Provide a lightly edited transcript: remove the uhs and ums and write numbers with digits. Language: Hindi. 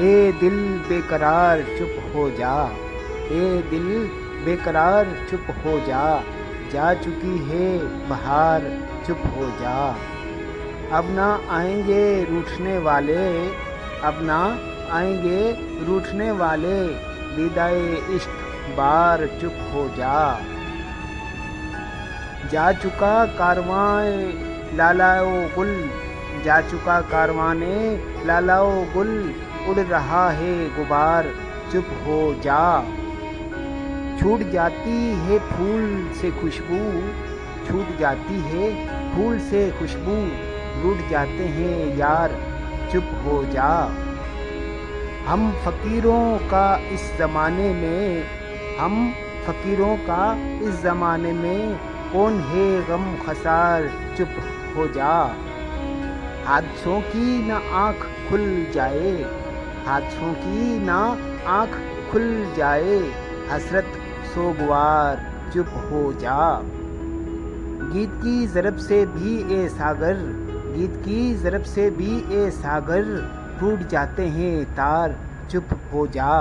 ए दिल बेकरार चुप हो जा, ए दिल बेकरार चुप हो जा, जा चुकी है बहार चुप हो जा। अब ना आएंगे रूठने वाले, अब ना आएंगे रूठने वाले, विदाए इश्क बार चुप हो जा। जा चुका कारवां लालाओ गुल, जा चुका कारवाने लालाओ गुल, उड़ रहा है गुबार चुप हो जा। छूट जाती है फूल से खुशबू, छूट जाती है फूल से खुशबू, रूठ जाते हैं यार चुप हो जा। हम फकीरों का इस ज़माने में, हम फकीरों का इस ज़माने में, कौन है गम खसार चुप हो जा। हादसों की न आँख खुल जाए, हादसों की न आँख खुल जाए, हसरत सोगवार चुप हो जा। गीत की ज़रब से भी ए सागर, गीत की ज़रब से भी ए सागर, टूट जाते हैं तार चुप हो जा।